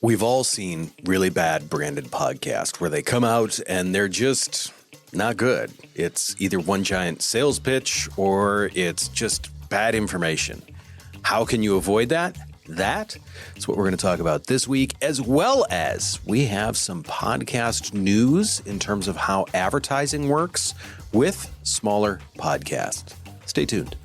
We've all seen really bad branded podcasts where they come out and they're just not good. It's either one giant sales pitch or it's just bad information. How can you avoid that? That's what we're going to talk about this week, as well as we have some podcast news in terms of how advertising works with smaller podcasts. Stay tuned.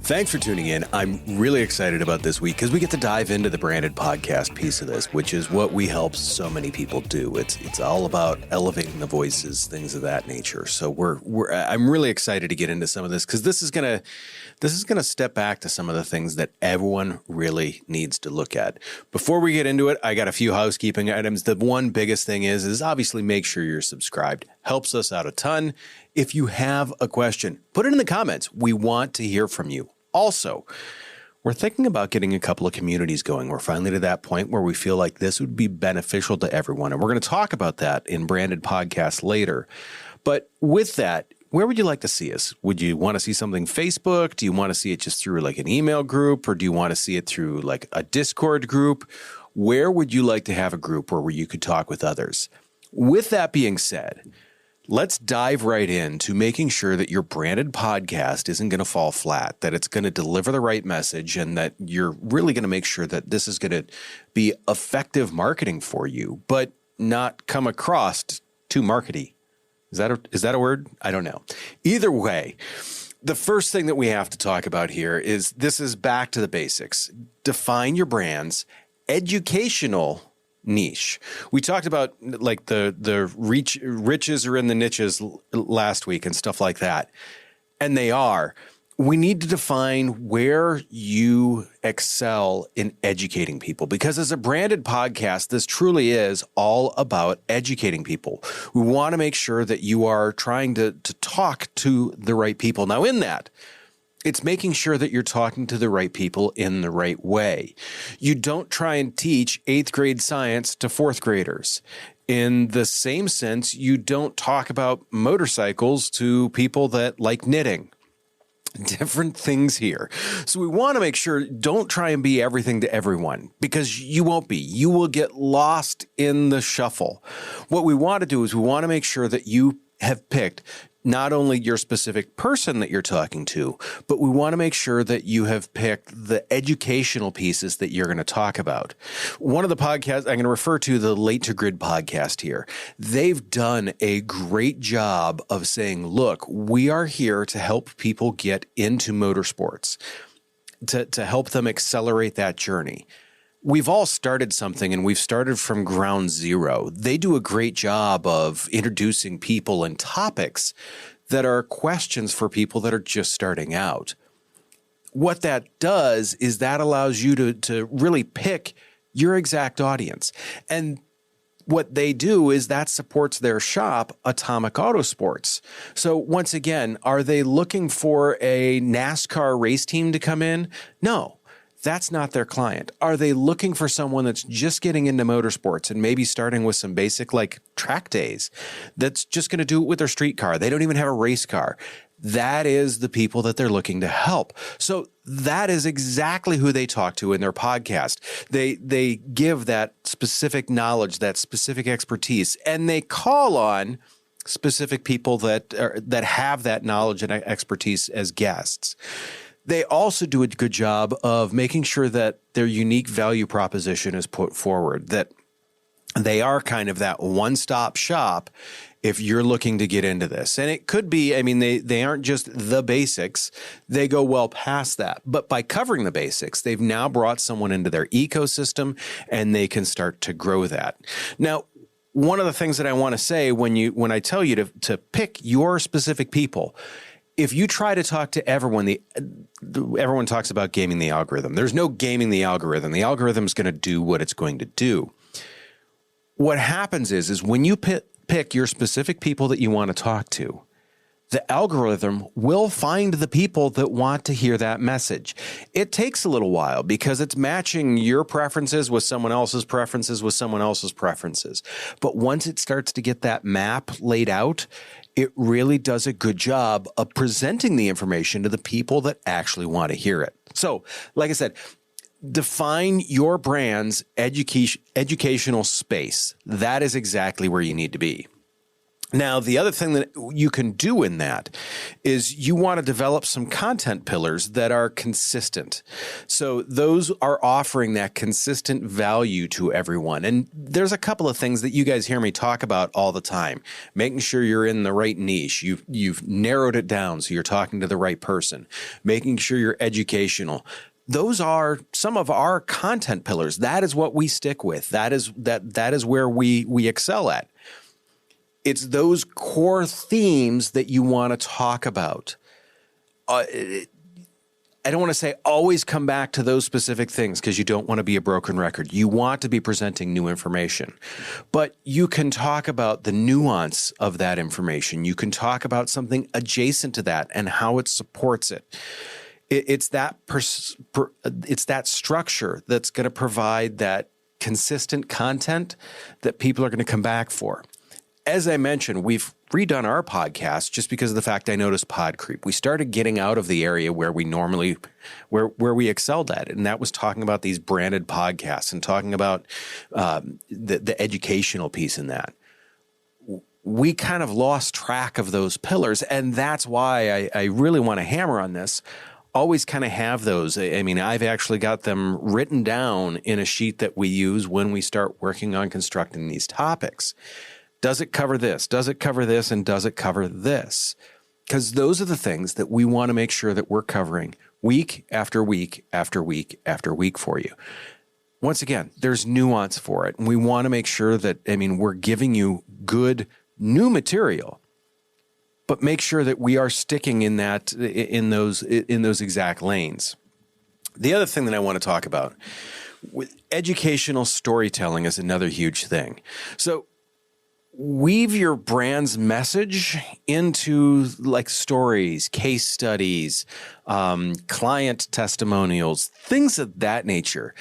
Thanks for tuning in. I'm really excited about this week because we get to dive into the branded podcast piece of this, which is what we help so many people do. It's all about elevating the voices, things of that nature. So I'm really excited to get into some of this because this is gonna step back to some of the things that everyone really needs to look at. Before we get into it, I got a few housekeeping items. The one biggest thing is obviously make sure you're subscribed. Helps us out a ton. If you have a question, put it in the comments. We want to hear from you. Also, we're thinking about getting a couple of communities going. We're finally to that point where we feel like this would be beneficial to everyone. And we're going to talk about that in branded podcasts later. But with that, where would you like to see us? Would you want to see something Facebook? Do you want to see it just through like an email group? Or do you want to see it through like a Discord group? Where would you like to have a group where you could talk with others? With that being said, let's dive right into making sure that your branded podcast isn't going to fall flat, that it's going to deliver the right message, and that you're really going to make sure that this is going to be effective marketing for you, but not come across too markety. Is that a word? I don't know. Either way, the first thing that we have to talk about here is this is back to the basics. Define your brand's educational niche. We talked about like the riches are in the niches last week and stuff like that. And they are. We need to define where you excel in educating people, because as a branded podcast, this truly is all about educating people. We want to make sure that you are trying to talk to the right people. Now, in that, it's making sure that you're talking to the right people in the right way. You don't try and teach 8th grade science to 4th graders. In the same sense, you don't talk about motorcycles to people that like knitting. Different things here. So we want to make sure, don't try and be everything to everyone, because you won't be. You will get lost in the shuffle. What we want to do is we want to make sure that you have picked not only your specific person that you're talking to, but we want to make sure that you have picked the educational pieces that you're going to talk about. One of the podcasts, I'm going to refer to the Late to Grid podcast here. They've done a great job of saying, look, we are here to help people get into motorsports, to help them accelerate that journey. We've all started something, and we've started from ground zero. They do a great job of introducing people and topics that are questions for people that are just starting out. What that does is that allows you to really pick your exact audience. And what they do is that supports their shop, Atomic Autosports. So once again, are they looking for a NASCAR race team to come in? No. That's not their client. Are they looking for someone that's just getting into motorsports and maybe starting with some basic like track days, that's just going to do it with their street car? They don't even have a race car. That is the people that they're looking to help. So that is exactly who they talk to in their podcast. They give that specific knowledge, that specific expertise, and they call on specific people that have that knowledge and expertise as guests. They also do a good job of making sure that their unique value proposition is put forward, that they are kind of that one-stop shop if you're looking to get into this. And it could be, I mean, they aren't just the basics. They go well past that. But by covering the basics, they've now brought someone into their ecosystem, and they can start to grow that. Now, one of the things that I want to say when I tell you to pick your specific people, if you try to talk to everyone, everyone talks about gaming the algorithm. There's no gaming the algorithm. The algorithm is going to do what it's going to do. What happens is when you pick your specific people that you want to talk to, the algorithm will find the people that want to hear that message. It takes a little while because it's matching your preferences with someone else's preferences with someone else's preferences. But once it starts to get that map laid out, it really does a good job of presenting the information to the people that actually want to hear it. So, like I said, define your brand's educational space. That is exactly where you need to be. Now, the other thing that you can do in that is you want to develop some content pillars that are consistent. So those are offering that consistent value to everyone. And there's a couple of things that you guys hear me talk about all the time. Making sure you're in the right niche. You've narrowed it down so you're talking to the right person. Making sure you're educational. Those are some of our content pillars. That is what we stick with. That is where we excel at. It's those core themes that you want to talk about. I don't want to say always come back to those specific things because you don't want to be a broken record. You want to be presenting new information. But you can talk about the nuance of that information. You can talk about something adjacent to that and how it supports it. It's that structure that's going to provide that consistent content that people are going to come back for. As I mentioned, we've redone our podcast just because of the fact I noticed pod creep. We started getting out of the area where we normally, where we excelled at it. And that was talking about these branded podcasts and talking about the educational piece in that. We kind of lost track of those pillars. And that's why I really want to hammer on this. Always kind of have those. I mean, I've actually got them written down in a sheet that we use when we start working on constructing these topics. Does it cover this? Does it cover this? And does it cover this? Because those are the things that we want to make sure that we're covering week after week after week after week for you. Once again, there's nuance for it. And we want to make sure that, we're giving you good new material, but make sure that we are sticking in those exact lanes. The other thing that I want to talk about with educational storytelling is another huge thing. So weave your brand's message into like stories, case studies, client testimonials, things of that nature.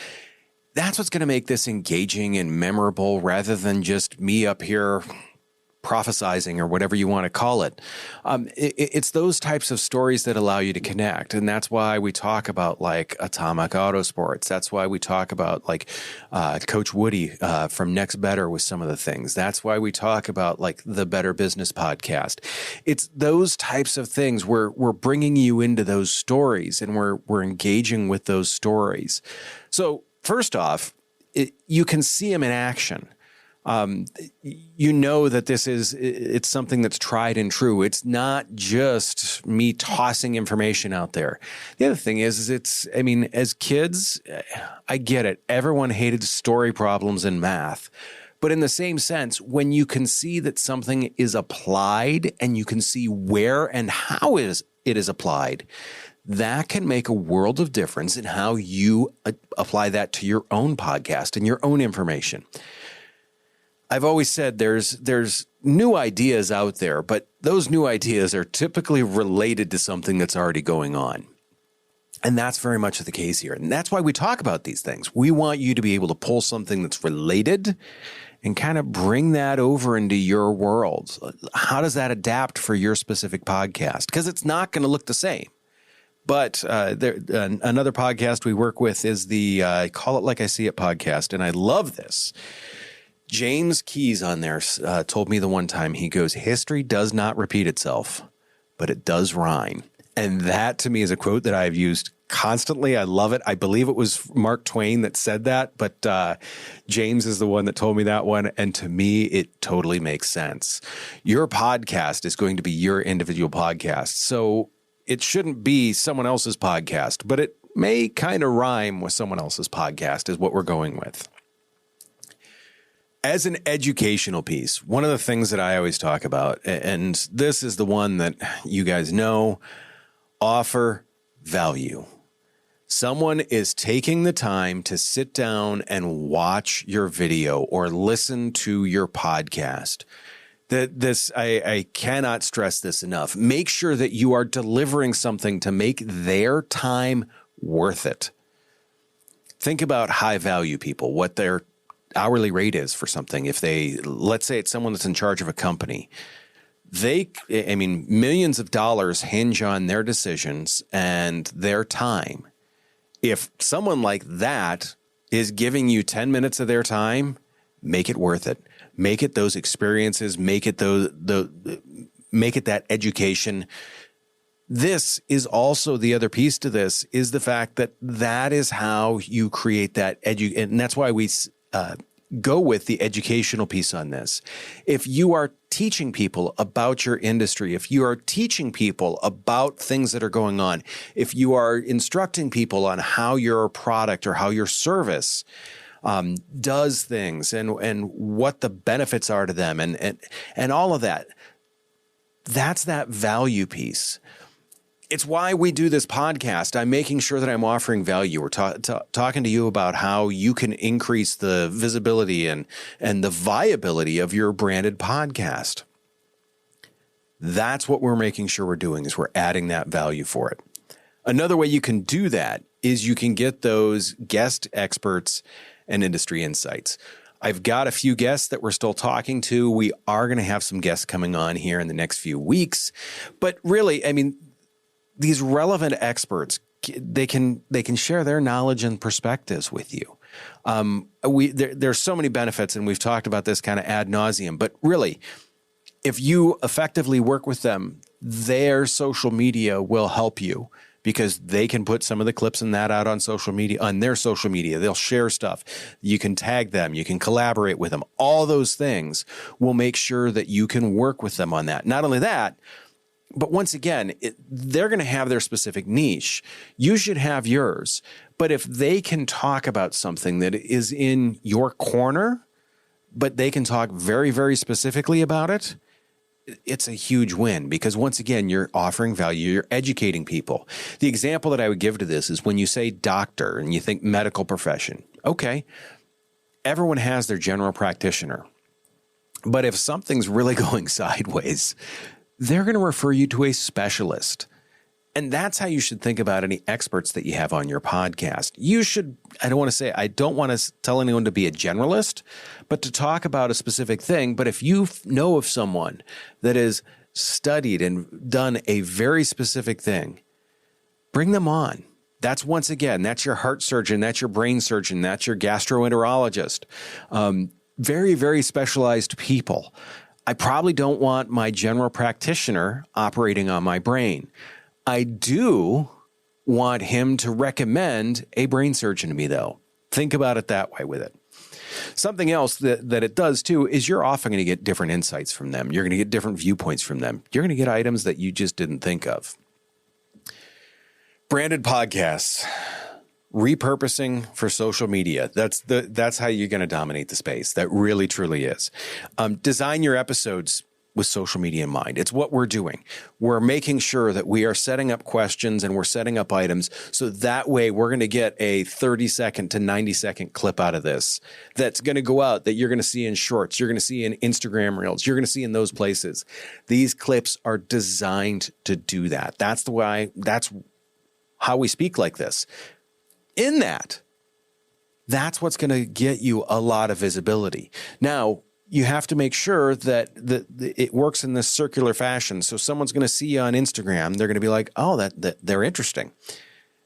That's what's going to make this engaging and memorable rather than just me up here prophesizing or whatever you want to call it. It's those types of stories that allow you to connect. And that's why we talk about like Atomic Autosports. That's why we talk about like Coach Woody from Next Better with some of the things. That's why we talk about like the Better Business podcast. It's those types of things where we're bringing you into those stories and we're engaging with those stories. So first off, you can see them in action. You know that it's something that's tried and true. It's not just me tossing information out there. The other thing is as kids, I get it. Everyone hated story problems in math. But in the same sense, when you can see that something is applied and you can see where and how it is applied, that can make a world of difference in how you apply that to your own podcast and your own information. I've always said there's new ideas out there, but those new ideas are typically related to something that's already going on. And that's very much the case here. And that's why we talk about these things. We want you to be able to pull something that's related and kind of bring that over into your world. How does that adapt for your specific podcast? Because it's not going to look the same. But another podcast we work with is the Call It Like I See It podcast. And I love this. James Keys on there told me the one time, he goes, history does not repeat itself, but it does rhyme. And that to me is a quote that I've used constantly. I love it. I believe it was Mark Twain that said that, but James is the one that told me that one. And to me, it totally makes sense. Your podcast is going to be your individual podcast. So it shouldn't be someone else's podcast, but it may kind of rhyme with someone else's podcast is what we're going with. As an educational piece, one of the things that I always talk about, and this is the one that you guys know, offer value. Someone is taking the time to sit down and watch your video or listen to your podcast. I cannot stress this enough. Make sure that you are delivering something to make their time worth it. Think about high value people, what their hourly rate is for something. If let's say it's someone that's in charge of a company, millions of dollars hinge on their decisions and their time. If someone like that is giving you 10 minutes of their time, make it worth it. Make it those experiences, make it make it that education. This is also the other piece to this is the fact that is how you create that and that's why we go with the educational piece on this. If you are teaching people about your industry, if you are teaching people about things that are going on, if you are instructing people on how your product or how your service does things and what the benefits are to them and all of that, that's that value piece. It's why we do this podcast. I'm making sure that I'm offering value. We're talking to you about how you can increase the visibility and the viability of your branded podcast. That's what we're making sure we're doing is we're adding that value for it. Another way you can do that is you can get those guest experts and industry insights. I've got a few guests that we're still talking to. We are going to have some guests coming on here in the next few weeks. But really, these relevant experts, they can share their knowledge and perspectives with you. There's so many benefits, and we've talked about this kind of ad nauseum. But really, if you effectively work with them, their social media will help you because they can put some of the clips and that out on social media, on their social media. They'll share stuff. You can tag them. You can collaborate with them. All those things will make sure that you can work with them on that. Not only that, but once again, they're going to have their specific niche. You should have yours. But if they can talk about something that is in your corner, but they can talk very, very specifically about it, it's a huge win because once again, you're offering value, you're educating people. The example that I would give to this is when you say doctor and you think medical profession, okay, everyone has their general practitioner. But if something's really going sideways, they're going to refer you to a specialist. And that's how you should think about any experts that you have on your podcast. I don't want to tell anyone to be a generalist, but to talk about a specific thing. But if you know of someone that has studied and done a very specific thing, bring them on. That's that's your heart surgeon, that's your brain surgeon, that's your gastroenterologist. Very, very specialized people. I probably don't want my general practitioner operating on my brain. I do want him to recommend a brain surgeon to me, though. Think about it that way with it. Something else that it does, too, is you're often going to get different insights from them. You're going to get different viewpoints from them. You're going to get items that you just didn't think of. Branded podcasts, repurposing for social media. That's how you're going to dominate the space. That really, truly is. Design your episodes with social media in mind. It's what we're doing. We're making sure that we are setting up questions and we're setting up items so that way we're going to get a 30-second to 90-second clip out of this that's going to go out that you're going to see in shorts, you're going to see in Instagram Reels, you're going to see in those places. These clips are designed to do that. That's how we speak like this. In that's what's going to get you a lot of visibility. Now, you have to make sure that it works in this circular fashion. So someone's going to see you on Instagram. They're going to be like, oh, that they're interesting.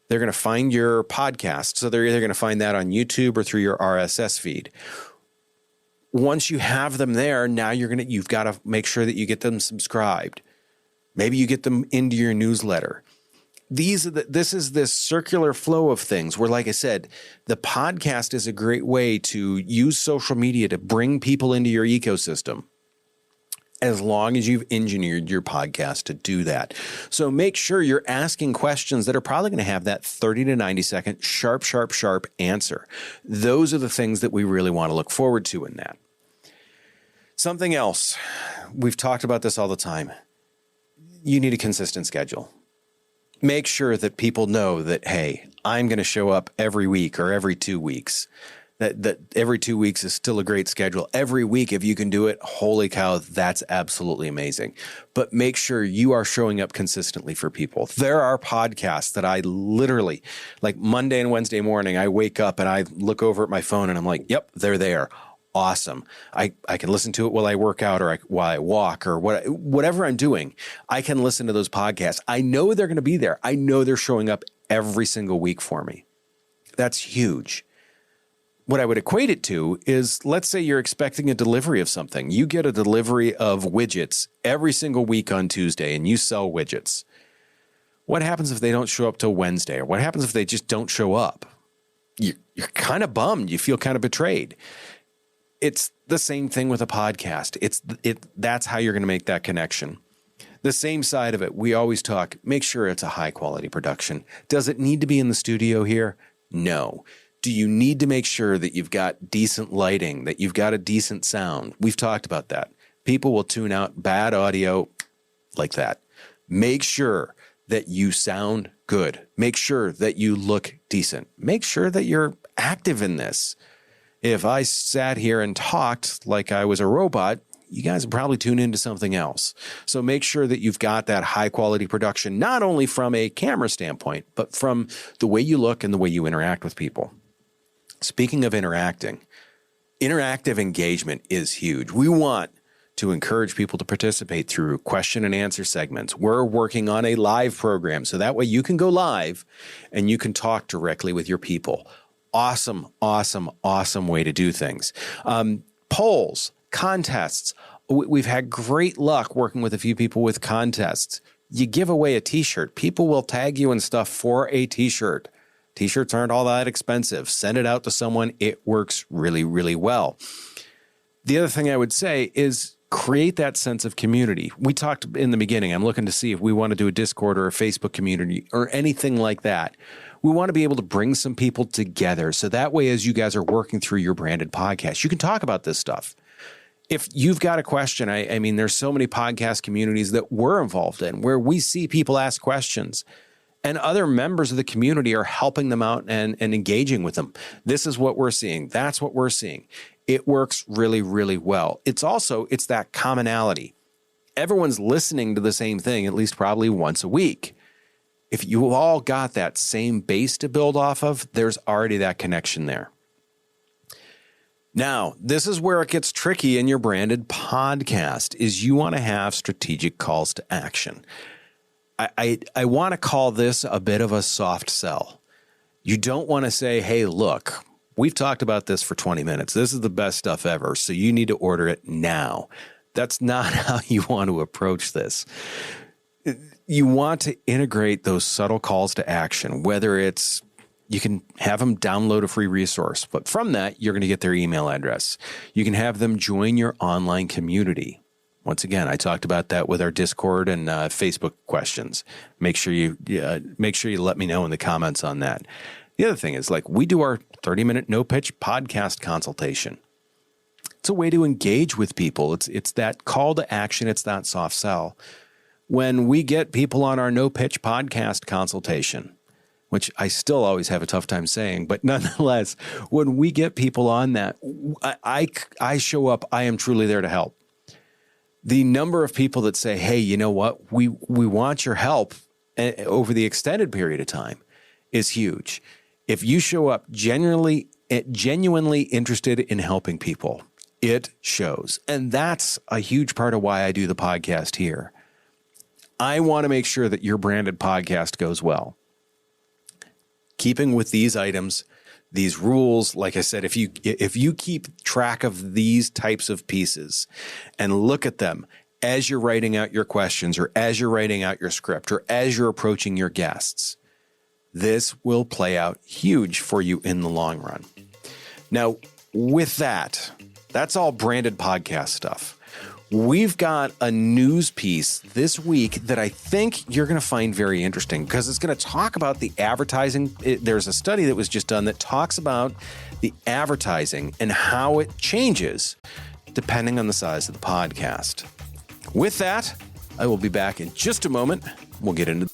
They're going to find your podcast. So they're either going to find that on YouTube or through your RSS feed. Once you have them there, now you've got to make sure that you get them subscribed. Maybe you get them into your newsletter. This is this circular flow of things where, like I said, the podcast is a great way to use social media to bring people into your ecosystem as long as you've engineered your podcast to do that. So make sure you're asking questions that are probably going to have that 30 to 90 second sharp answer. Those are the things that we really want to look forward to in that. Something else, we've talked about this all the time. You need a consistent schedule. Make sure that people know that, hey, I'm going to show up every week or every 2 weeks. That every 2 weeks is still a great schedule. Every week, if you can do it, holy cow, that's absolutely amazing. But make sure you are showing up consistently for people. There are podcasts that I literally, like Monday and Wednesday morning, I wake up and I look over at my phone and I'm like, yep, they're there. Awesome. I can listen to it while I work out or while I walk or whatever I'm doing. I can listen to those podcasts. I know they're going to be there. I know they're showing up every single week for me. That's huge. What I would equate it to is, let's say you're expecting a delivery of something. You get a delivery of widgets every single week on Tuesday and you sell widgets. What happens if they don't show up till Wednesday? Or what happens if they just don't show up? You're kind of bummed. You feel kind of betrayed. It's the same thing with a podcast. That's how you're going to make that connection. The same side of it, we always talk, make sure it's a high quality production. Does it need to be in the studio here? No. Do you need to make sure that you've got decent lighting, that you've got a decent sound? We've talked about that. People will tune out bad audio like that. Make sure that you sound good. Make sure that you look decent. Make sure that you're active in this. If I sat here and talked like I was a robot, you guys would probably tune into something else. So make sure that you've got that high quality production, not only from a camera standpoint, but from the way you look and the way you interact with people. Speaking of interacting, interactive engagement is huge. We want to encourage people to participate through question and answer segments. We're working on a live program, so that way you can go live and you can talk directly with your people. Awesome, awesome, awesome way to do things. Polls, contests. We've had great luck working with a few people with contests. You give away a t-shirt. People will tag you and stuff for a t-shirt. T-shirts aren't all that expensive. Send it out to someone. It works really, really well. The other thing I would say is create that sense of community. We talked in the beginning, I'm looking to see if we want to do a Discord or a Facebook community or anything like that. We want to be able to bring some people together. So that way, as you guys are working through your branded podcast, you can talk about this stuff. If you've got a question, I mean, there's so many podcast communities that we're involved in where we see people ask questions. And other members of the community are helping them out and engaging with them. This is what we're seeing. That's what we're seeing. It works really, really well. It's that commonality. Everyone's listening to the same thing, at least probably once a week. If you all got that same base to build off of, there's already that connection there. Now, this is where it gets tricky in your branded podcast, is you want to have strategic calls to action. I want to call this a bit of a soft sell. You don't want to say, hey, look, we've talked about this for 20 minutes. This is the best stuff ever, so you need to order it now. That's not how you want to approach this. You want to integrate those subtle calls to action, whether it's you can have them download a free resource, but from that, you're going to get their email address. You can have them join your online community. Once again, I talked about that with our Discord and Facebook questions. Make sure you let me know in the comments on that. The other thing is, like, we do our 30-minute no-pitch podcast consultation. It's a way to engage with people. It's that call to action. It's that soft sell. When we get people on our no-pitch podcast consultation, which I still always have a tough time saying, but nonetheless, when we get people on that, I show up. I am truly there to help. The number of people that say, hey, you know what, we want your help over the extended period of time is huge. If you show up genuinely interested in helping people, it shows. And that's a huge part of why I do the podcast here. I want to make sure that your branded podcast goes well. Keeping with these items, these rules, like I said, if you keep track of these types of pieces and look at them as you're writing out your questions or as you're writing out your script or as you're approaching your guests, this will play out huge for you in the long run. Now, with that, that's all branded podcast stuff. We've got a news piece this week that I think you're going to find very interesting because it's going to talk about the advertising. There's a study that was just done that talks about the advertising and how it changes depending on the size of the podcast. With that, I will be back in just a moment. We'll get into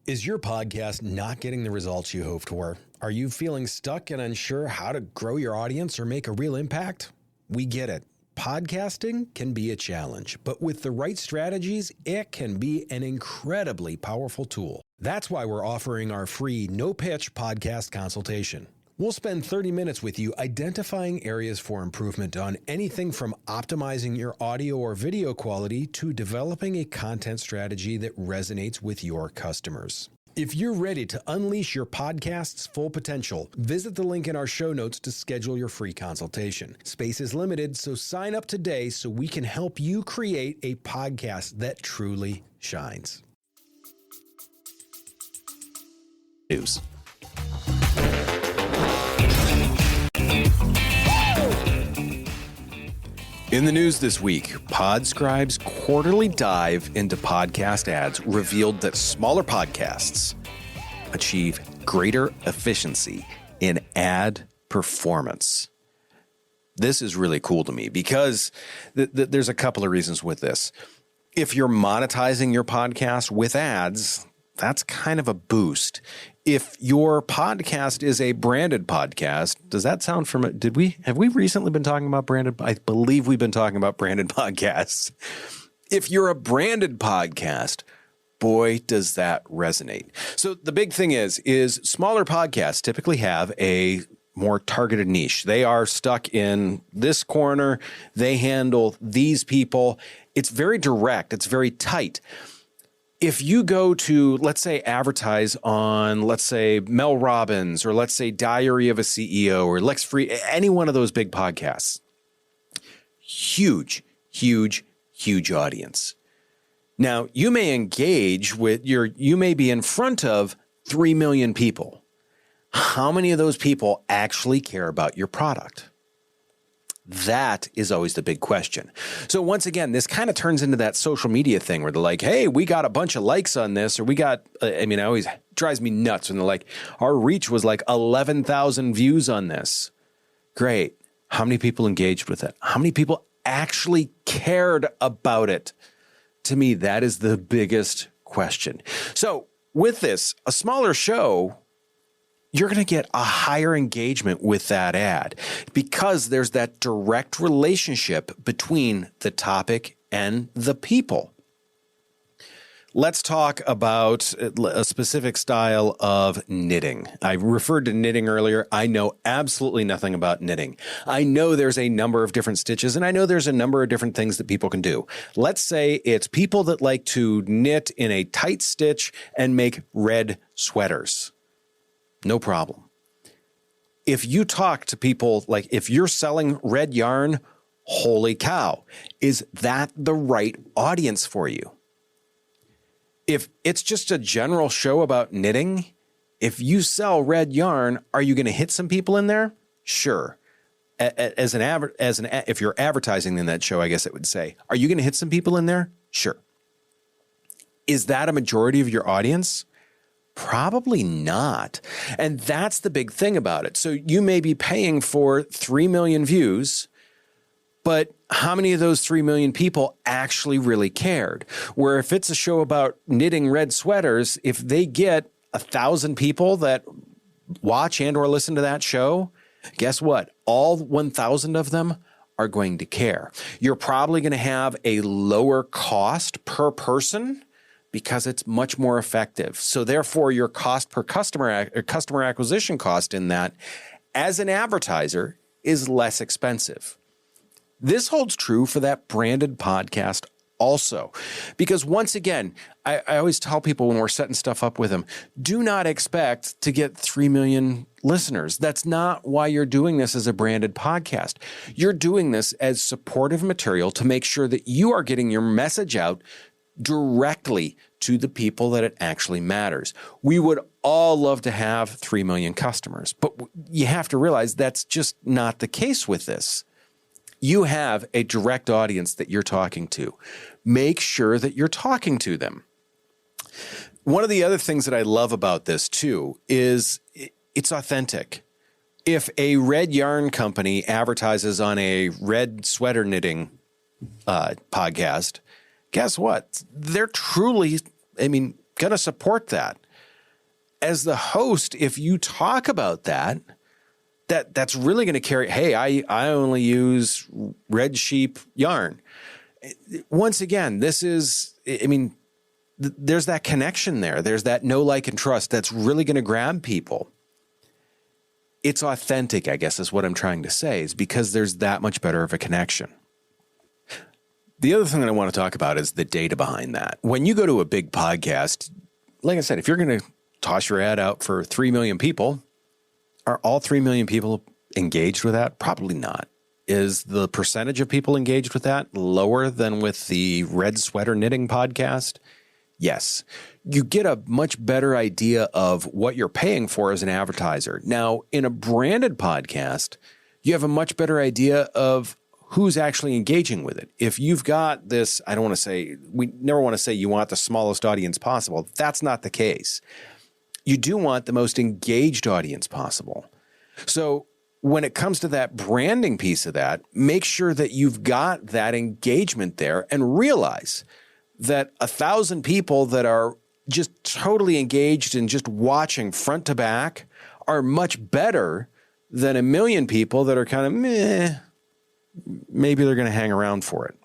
Is your podcast not getting the results you hoped for? Are you feeling stuck and unsure how to grow your audience or make a real impact? We get it. Podcasting can be a challenge, but with the right strategies, it can be an incredibly powerful tool. That's why we're offering our free no-pitch podcast consultation. We'll spend 30 minutes with you identifying areas for improvement on anything from optimizing your audio or video quality to developing a content strategy that resonates with your customers. If you're ready to unleash your podcast's full potential, visit the link in our show notes to schedule your free consultation. Space is limited, so sign up today so we can help you create a podcast that truly shines. News. In the news this week, PodScribe's quarterly dive into podcast ads revealed that smaller podcasts achieve greater efficiency in ad performance. This is really cool to me because there's a couple of reasons with this. If you're monetizing your podcast with ads, that's kind of a boost. If your podcast is a branded podcast, does that sound familiar? Have we recently been talking about branded? I believe we've been talking about branded podcasts. If you're a branded podcast, boy, does that resonate. So the big thing is smaller podcasts typically have a more targeted niche. They are stuck in this corner. They handle these people. It's very direct. It's very tight. If you go to, let's say, advertise on, let's say, Mel Robbins, or let's say Diary of a CEO, or Lex Free, any one of those big podcasts, huge audience. Now, you may engage with you may be in front of 3 million people. How many of those people actually care about your product? That is always the big question. So once again, this kind of turns into that social media thing where they're like, hey, we got a bunch of likes on this, or we got, it always drives me nuts when they're like, our reach was like 11,000 views on this. Great. How many people engaged with it? How many people actually cared about it? To me, that is the biggest question. So with this, a smaller show, you're going to get a higher engagement with that ad because there's that direct relationship between the topic and the people. Let's talk about a specific style of knitting. I referred to knitting earlier. I know absolutely nothing about knitting. I know there's a number of different stitches, and I know there's a number of different things that people can do. Let's say it's people that like to knit in a tight stitch and make red sweaters. No problem. If you talk to people, like if you're selling red yarn, holy cow, is that the right audience for you? If it's just a general show about knitting, if you sell red yarn, are you going to hit some people in there? Sure. If you're advertising in that show, I guess it would say, are you going to hit some people in there? Sure. Is that a majority of your audience? Probably not. And that's the big thing about it. So you may be paying for 3 million views, but how many of those 3 million people actually really cared? Where if it's a show about knitting red sweaters, if they get 1,000 people that watch and or listen to that show, guess what? All 1,000 of them are going to care. You're probably going to have a lower cost per person because it's much more effective. So therefore, your cost per customer acquisition cost in that as an advertiser is less expensive. This holds true for that branded podcast also, because once again, I always tell people when we're setting stuff up with them, do not expect to get 3 million listeners. That's not why you're doing this as a branded podcast. You're doing this as supportive material to make sure that you are getting your message out directly to the people that it actually matters. We would all love to have 3 million customers, but you have to realize that's just not the case with this. You have a direct audience that you're talking to. Make sure that you're talking to them. One of the other things that I love about this too is it's authentic. If a red yarn company advertises on a red sweater knitting podcast, guess what? They're truly, going to support that. as the host, if you talk about that's really going to carry, hey, I only use red sheep yarn. Once again, there's that connection there. There's that know, like, and trust that's really going to grab people. It's authentic, I guess, is what I'm trying to say, is because there's that much better of a connection. The other thing that I want to talk about is the data behind that. When you go to a big podcast, like I said, if you're going to toss your ad out for 3 million people, are all 3 million people engaged with that? Probably not. Is the percentage of people engaged with that lower than with the Red Sweater Knitting podcast? Yes. You get a much better idea of what you're paying for as an advertiser. Now, in a branded podcast, you have a much better idea of who's actually engaging with it. If you've got this, we never want to say you want the smallest audience possible. That's not the case. You do want the most engaged audience possible. So when it comes to that branding piece of that, make sure that you've got that engagement there and realize that 1,000 people that are just totally engaged and just watching front to back are much better than 1 million people that are kind of meh. Maybe they're going to hang around for it.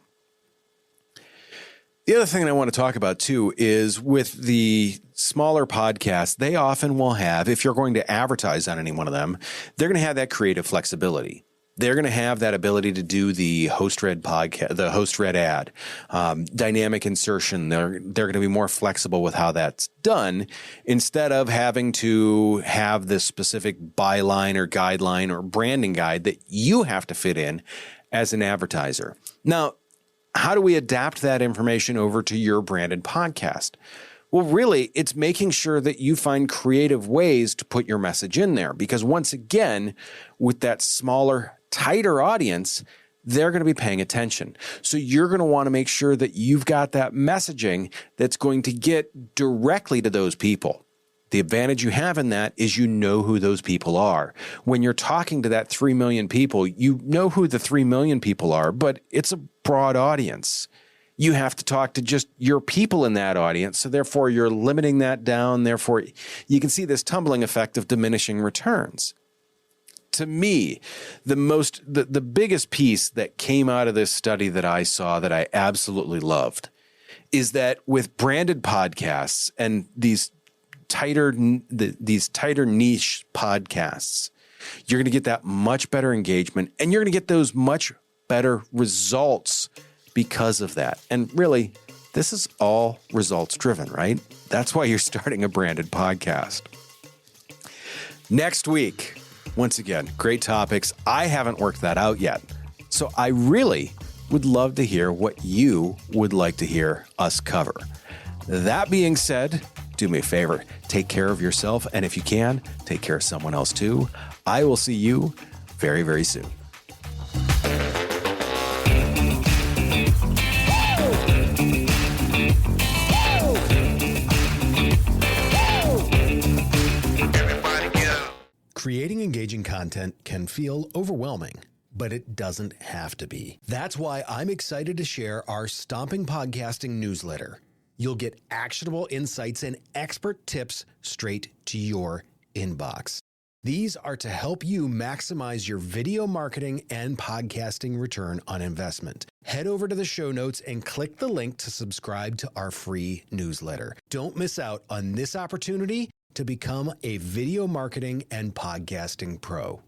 The other thing I want to talk about too is with the smaller podcasts, they often will have, if you're going to advertise on any one of them, they're going to have that creative flexibility. They're going to have that ability to do the host read podcast, the host read ad, dynamic insertion. They're going to be more flexible with how that's done instead of having to have this specific byline or guideline or branding guide that you have to fit in as an advertiser. Now, how do we adapt that information over to your branded podcast? Well, really, it's making sure that you find creative ways to put your message in there. Because once again, with that smaller, tighter audience, they're going to be paying attention. So you're going to want to make sure that you've got that messaging that's going to get directly to those people. The advantage you have in that is you know who those people are. When you're talking to that 3 million people, you know who the 3 million people are, but it's a broad audience. You have to talk to just your people in that audience. So therefore, you're limiting that down. Therefore, you can see this tumbling effect of diminishing returns. To me, the biggest piece that came out of this study that I saw that I absolutely loved is that with branded podcasts and these tighter niche podcasts, you're going to get that much better engagement and you're going to get those much better results because of that. And really, this is all results driven, right? That's why you're starting a branded podcast. Next week, once again, great topics. I haven't worked that out yet. So I really would love to hear what you would like to hear us cover. That being said, do me a favor, take care of yourself. And if you can, take care of someone else too. I will see you very, very soon. Creating engaging content can feel overwhelming, but it doesn't have to be. That's why I'm excited to share our Stomping Podcasting newsletter. You'll get actionable insights and expert tips straight to your inbox. These are to help you maximize your video marketing and podcasting return on investment. Head over to the show notes and click the link to subscribe to our free newsletter. Don't miss out on this opportunity to become a video marketing and podcasting pro.